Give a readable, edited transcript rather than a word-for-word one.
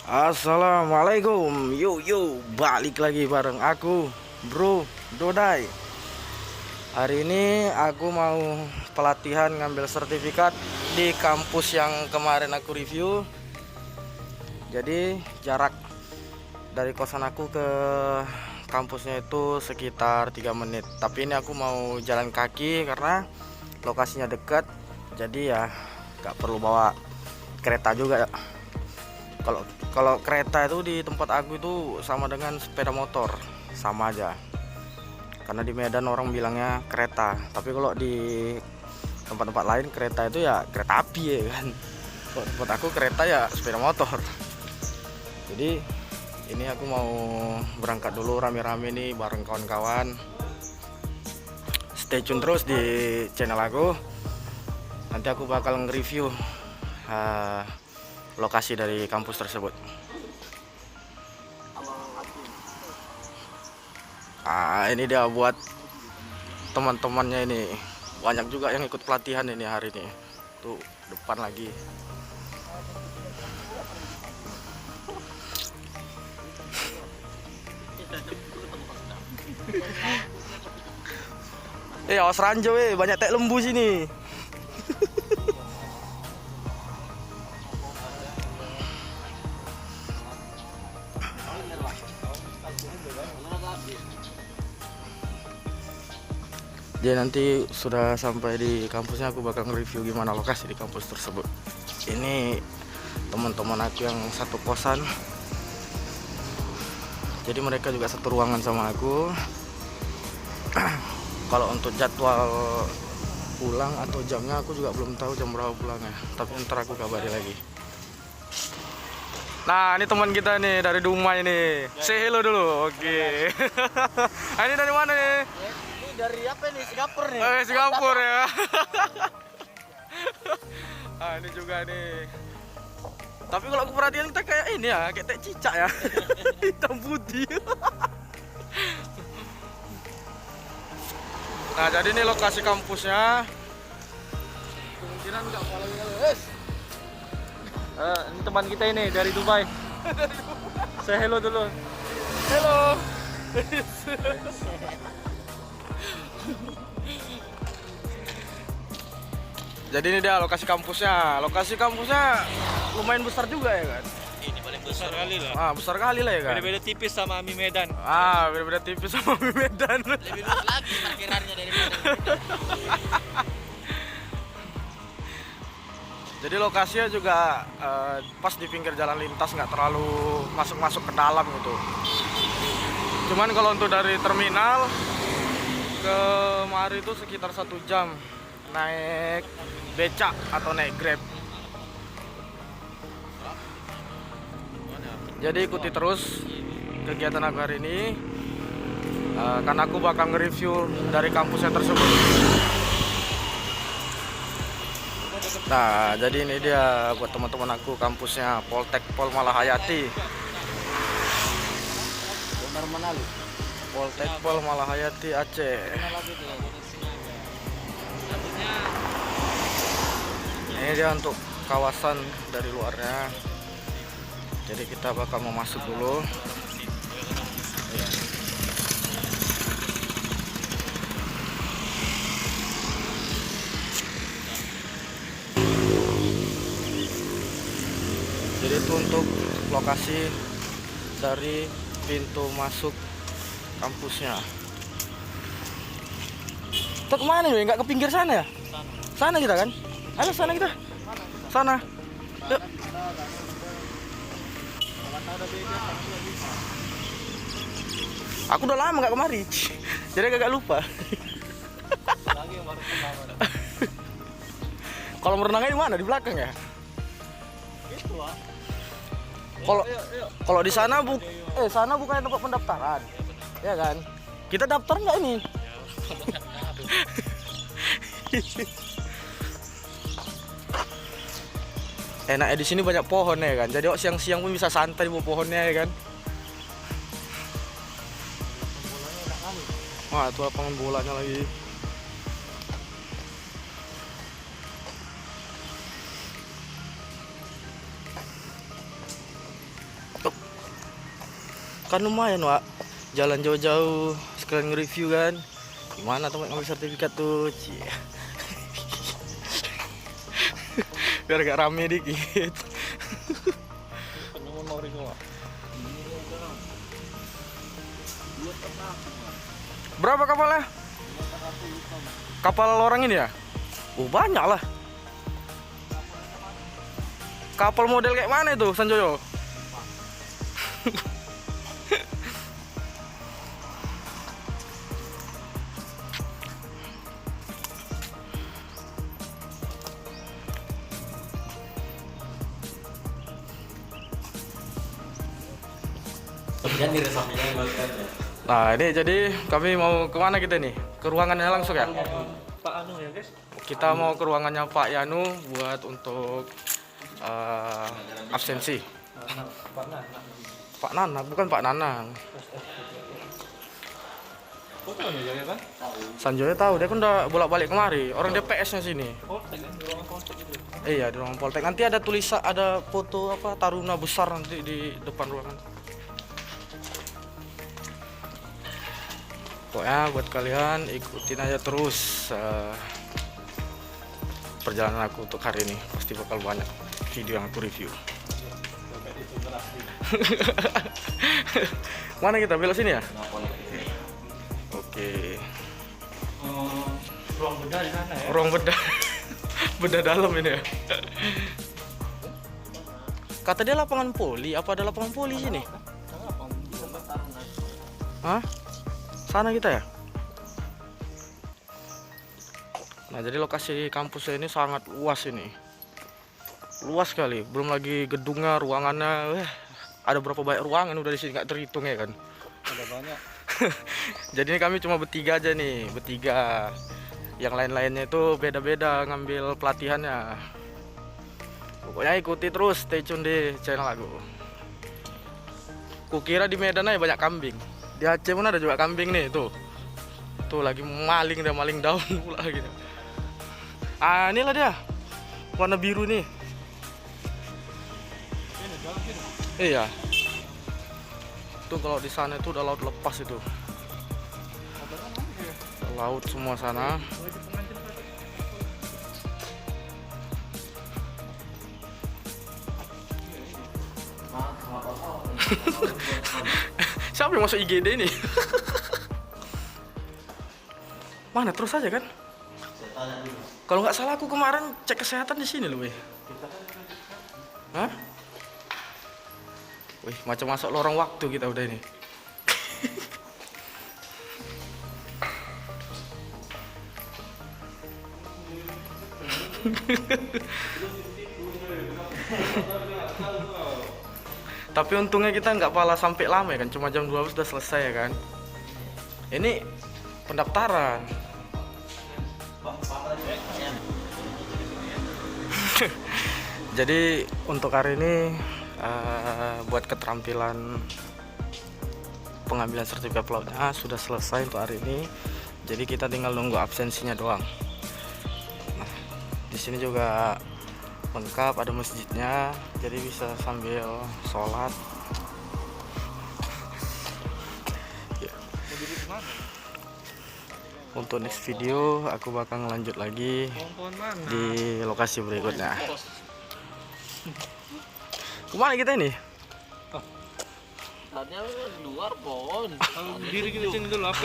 Assalamualaikum, yuk balik lagi bareng aku, Bro Dodai. Hari ini aku mau pelatihan ngambil sertifikat di kampus yang kemarin aku review. Jadi jarak dari kosan aku ke kampusnya itu sekitar 3 menit. Tapi ini aku mau jalan kaki karena lokasinya dekat. Jadi ya gak perlu bawa kereta juga ya. Kalau kereta itu di tempat aku itu sama dengan sepeda motor, sama aja. Karena di Medan orang bilangnya kereta, tapi kalau di tempat-tempat lain kereta itu ya kereta api ya kan. Kalau tempat aku kereta ya sepeda motor. Jadi ini aku mau berangkat dulu rame-rame nih bareng kawan-kawan. Stay tune terus di channel aku. Nanti aku bakal nge-review lokasi dari kampus tersebut. Ini dia buat teman-temannya ini. Banyak juga yang ikut pelatihan ini hari ini. Tuh depan lagi. Awas ranjau banyak tek lembu sini. Dia nanti sudah sampai di kampusnya, aku bakal nge-review gimana lokasi di kampus tersebut. Ini teman-teman aku yang satu kosan, jadi mereka juga satu ruangan sama aku. Kalau untuk jadwal pulang atau jamnya aku juga belum tahu jam berapa pulangnya, tapi ntar aku kabari lagi. Nah, ini teman kita nih dari Dumai ini. Say hello dulu. Oke. Ini dari mana nih? Dari apa nih? Singapura nih. Singapura ya. Ini juga nih. Tapi kalau aku perhatian kita kayak ini ya, kayak tek cicak ya. Hitam putih. Nah, jadi ini lokasi kampusnya. Kemungkinan nggak follow guys. Ini teman kita ini dari Dubai. Say hello dulu. Hello. Jadi ini dia lokasi kampusnya. Lokasi kampusnya lumayan besar juga ya kan? Ini paling besar kali lah. Besar kali lah ya kan? Beda-beda tipis sama Mi Medan. Beda-beda tipis sama Mi Medan. Lebih luas lagi parkirannya dari Medan. Jadi lokasinya juga pas di pinggir jalan lintas, nggak terlalu masuk-masuk ke dalam gitu. Cuman kalau untuk dari terminal ke Mari itu sekitar 1 jam naik becak atau naik Grab. Jadi ikuti terus kegiatan aku hari ini, karena aku bakal nge-review dari kampusnya tersebut. Nah, jadi ini dia buat teman-teman aku kampusnya Poltek Pol Malahayati. Poltek Pol Malahayati Aceh. Ini dia untuk kawasan dari luarnya. Jadi kita bakal mau masuk dulu. Jadi itu untuk lokasi dari pintu masuk kampusnya. Kita kemana nih? Nggak ke pinggir sana ya? Sana kita kan? Ayo sana kita. Sana. Yuk. Aku udah lama nggak kemari. Jadi agak lupa. Kalau merenangnya di mana? Di belakang ya? Kalau di sana sana bukan tempat pendaftaran, ya kan? Kita daftar nggak ini? Enaknya di sini banyak pohon ya kan. Jadi siang-siang pun bisa santai di bawah pohonnya ya kan. Wah, itu lapangan bolanya lagi. Kan lumayan, Wak. Jalan jauh-jauh sekalian nge-review kan. Gimana tempat ngambil sertifikat tuh? Cie. Biar gak rame dikit. Berapa kapalnya? Kapal orang ini ya? Oh, banyak lah. Kapal model kayak mana itu, Sanjoyo? Nah, ini jadi kami mau kemana kita nih? Ke ruangannya langsung ya? Pak Anu ya guys. Kita mau ke ruangannya Pak Yanu buat untuk absensi. Pak Nana. Pak Nana, bukan Pak Nanang. Oh, tahu ya kan? Sanjoyo tahu, dia kan udah bolak-balik kemari. Orang DPS-nya sini. Poltek kan, di ruangan poltek itu. Iya, di ruangan Poltek. Nanti ada tulisan, ada foto apa taruna besar nanti di depan ruangan. Pokoknya buat kalian ikutin aja terus perjalanan aku untuk hari ini. Pasti bakal banyak video yang aku review. Mana kita belok sini ya? Oke. Ruang bedah di sana ya. Ruang bedah. Bedah dalam ini ya. Kata dia lapangan poli, apa ada lapangan poli sini? Hah? Sana kita ya? Nah, jadi lokasi kampusnya ini sangat luas ini. Luas sekali, belum lagi gedungnya, ruangannya. Ada berapa banyak ruangan udah di sini nggak terhitung ya kan? Ada banyak. Jadi ini kami cuma bertiga aja nih, bertiga. Yang lain-lainnya itu beda-beda ngambil pelatihannya. Pokoknya ikuti terus, stay tune di channel aku. Kukira di Medan aja banyak kambing. Di Aceh pun ada juga kambing nih, tuh. Tuh lagi maling, dia maling daun pula gitu. Ah, inilah dia. Warna biru nih. Iya. Tuh kalau di sana itu udah laut lepas itu. Laut semua sana. Siapa yang masuk IGD ini? Mana terus aja kan? Kalau nggak salah aku kemarin cek kesehatan di sini loh, weh. Hah? Wih, macam masuk lorong waktu kita udah ini. Tapi untungnya kita nggak pala sampai lama ya kan, cuma jam 12 sudah selesai ya kan. Ini pendaftaran. Jadi untuk hari ini buat keterampilan pengambilan sertifikat pelautnya sudah selesai untuk hari ini. Jadi kita tinggal nunggu absensinya doang. Nah, di sini juga lengkap, ada masjidnya, jadi bisa sambil sholat. Ya. Untuk next video aku bakal ngelanjut lagi di lokasi berikutnya. Kemana kita ini? Tadinya di luar pohon. Diri kita sini dulu apa?